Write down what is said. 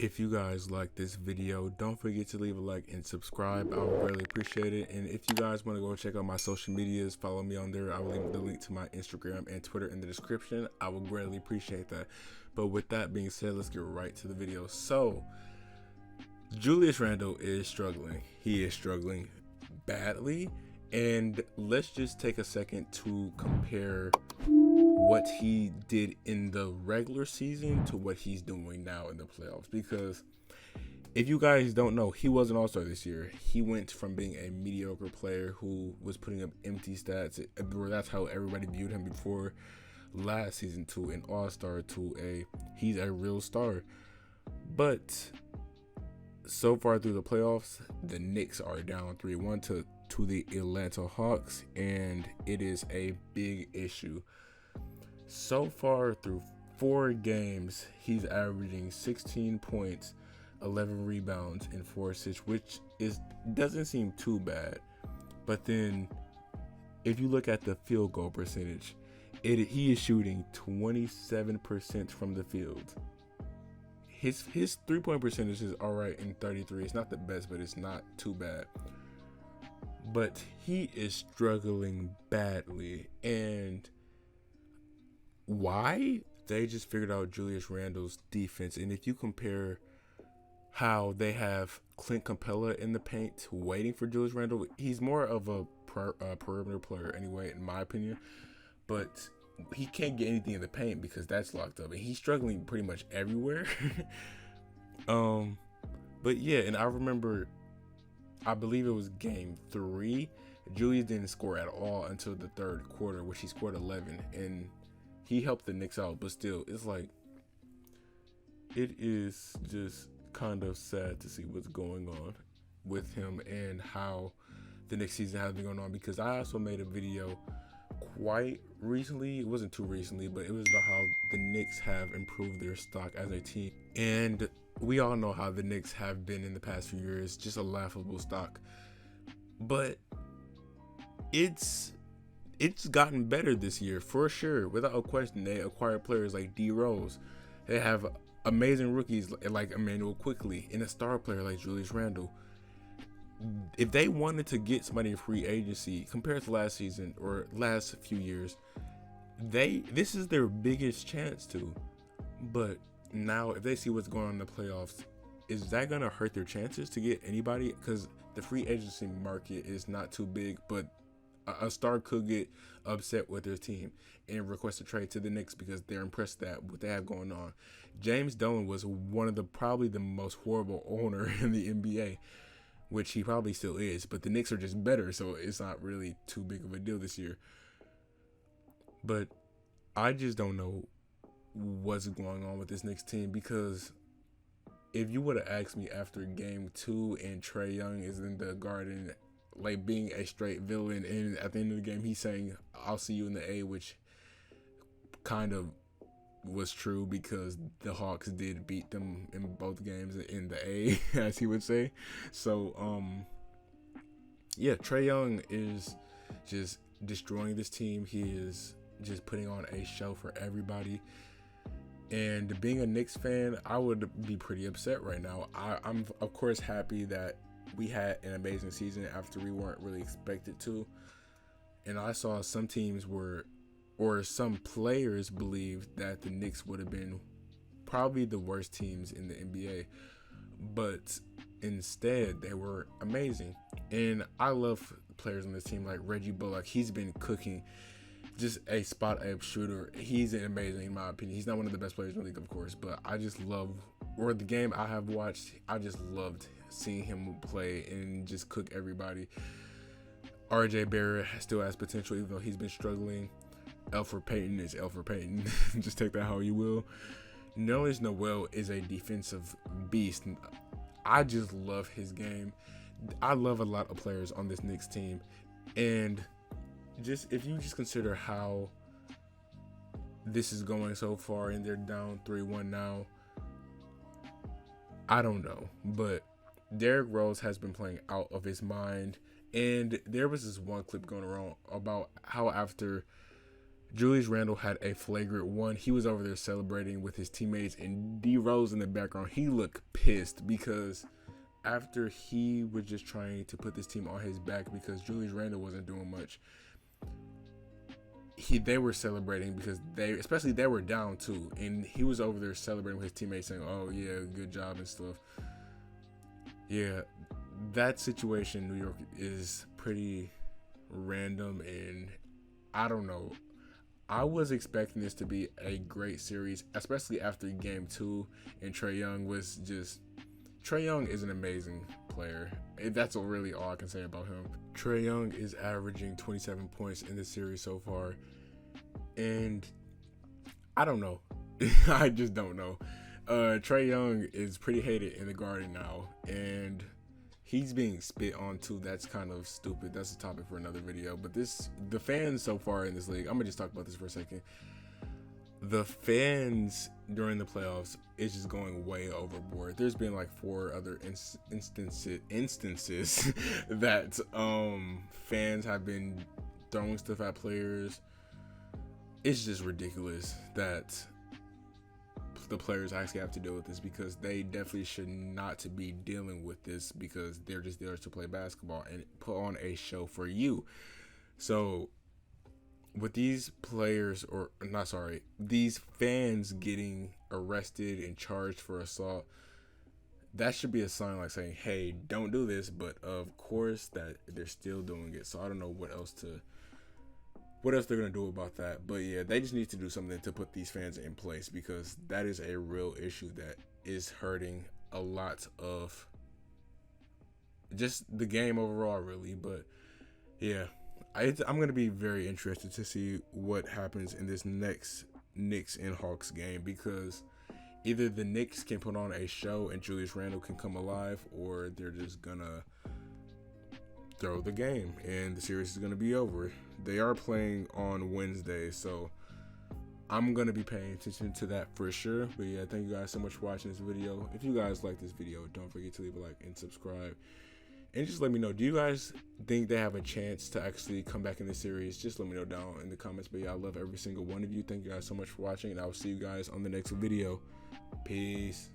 If you guys like this video, don't forget to leave a like and subscribe. I would really appreciate it. And if you guys want to go check out my social medias, follow me on there. I will leave the link to my Instagram and Twitter in the description. I would greatly appreciate that. But with that being said, let's get right to the video. So, Julius Randle is struggling. He is struggling badly. And let's just take a second to compare what he did in the regular season to what he's doing now in the playoffs. Because if you guys don't know, he was an all-star this year. He went from being a mediocre player who was putting up empty stats, or that's how everybody viewed him before last season, to an all-star, to he's a real star. But so far through the playoffs, the Knicks are down 3-1 to the Atlanta Hawks, and it is a big issue. So far through 4 games, he's averaging 16 points, 11 rebounds, and 4 assists, which doesn't seem too bad. But then, if you look at the field goal percentage, he is shooting 27% from the field. His 3-point percentage is alright in 33. It's not the best, but it's not too bad. But he is struggling badly, and why? They just figured out Julius Randle's defense. And if you compare how they have Clint Capella in the paint waiting for Julius Randle, he's more of a perimeter player anyway, in my opinion. But he can't get anything in the paint because that's locked up, and he's struggling pretty much everywhere. But yeah, and I remember, I believe it was game 3, Julius didn't score at all until the third quarter, which he scored 11, and he helped the Knicks out. But still, it's like, it is just kind of sad to see what's going on with him and how the next season has been going on, because I also made a video quite recently. It wasn't too recently, but it was about how the Knicks have improved their stock as a team. And we all know how the Knicks have been in the past few years, just a laughable stock. But it's gotten better this year for sure, without a question. They acquired players like D Rose. They have amazing rookies like Emmanuel Quickly, and a star player like Julius Randle. If they wanted to get somebody in free agency compared to last season or last few years, this is their biggest chance to. But now, if they see what's going on in the playoffs, is that going to hurt their chances to get anybody? Because the free agency market is not too big, but a star could get upset with their team and request a trade to the Knicks because they're impressed at what they have going on. James Dolan was one of probably the most horrible owner in the NBA, which he probably still is, but the Knicks are just better, so it's not really too big of a deal this year. But I just don't know what's going on with this Knicks team, because if you would have asked me after game 2 and Trae Young is in the Garden, like being a straight villain, and at the end of the game he's saying, "I'll see you in the A," which kind of was true because the Hawks did beat them in both games in the A, as he would say. So yeah, Trae Young is just destroying this team. He is just putting on a show for everybody. And being a Knicks fan, I would be pretty upset right now. I'm of course happy that we had an amazing season after we weren't really expected to. And I saw some teams or some players believed that the Knicks would have been probably the worst teams in the NBA. But instead, they were amazing. And I love players on this team like Reggie Bullock. He's been cooking. Just a spot-up shooter. He's amazing in my opinion. He's not one of the best players in the league, of course, but I just love, or the game I have watched, I just loved seeing him play and just cook everybody. RJ Barrett still has potential, even though he's been struggling. Elfrid Payton is Elfrid Payton. Just take that how you will. Nerlens Noel is a defensive beast. I just love his game. I love a lot of players on this Knicks team, and just if you just consider how this is going so far, and they're down 3-1 now, I don't know, but Derrick Rose has been playing out of his mind. And there was this one clip going around about how after Julius Randle had a flagrant one, he was over there celebrating with his teammates, and D Rose in the background, he looked pissed because after he was just trying to put this team on his back because Julius Randle wasn't doing much, they were celebrating because they were down too, and he was over there celebrating with his teammates saying, "Oh yeah, good job" and stuff. Yeah, that situation in New York is pretty random, and I don't know. I was expecting this to be a great series, especially after game 2, and Trae Young is an amazing player. That's really all I can say about him. Trae Young is averaging 27 points in the series so far, and I don't know. I just don't know. Trae Young is pretty hated in the Garden now, and he's being spit on too. That's kind of stupid. That's a topic for another video. But the fans so far in this league, I'm gonna just talk about this for a second. The fans during the playoffs is just going way overboard. There's been like 4 other instances that fans have been throwing stuff at players. It's just ridiculous that the players actually have to deal with this, because they definitely should not be dealing with this, because they're just there to play basketball and put on a show for you. So with these these fans getting arrested and charged for assault, that should be a sign like saying, hey, don't do this. But of course that they're still doing it. So I don't know what else they're going to do about that. But yeah, they just need to do something to put these fans in place, because that is a real issue that is hurting a lot of just the game overall, really. But yeah, I'm going to be very interested to see what happens in this next Knicks and Hawks game, because either the Knicks can put on a show and Julius Randle can come alive, or they're just going to throw the game and the series is going to be over. They are playing on Wednesday, so I'm going to be paying attention to that for sure. But yeah, thank you guys so much for watching this video. If you guys like this video, don't forget to leave a like and subscribe. And just let me know, do you guys think they have a chance to actually come back in this series? Just let me know down in the comments. But yeah, I love every single one of you. Thank you guys so much for watching, and I will see you guys on the next video. Peace.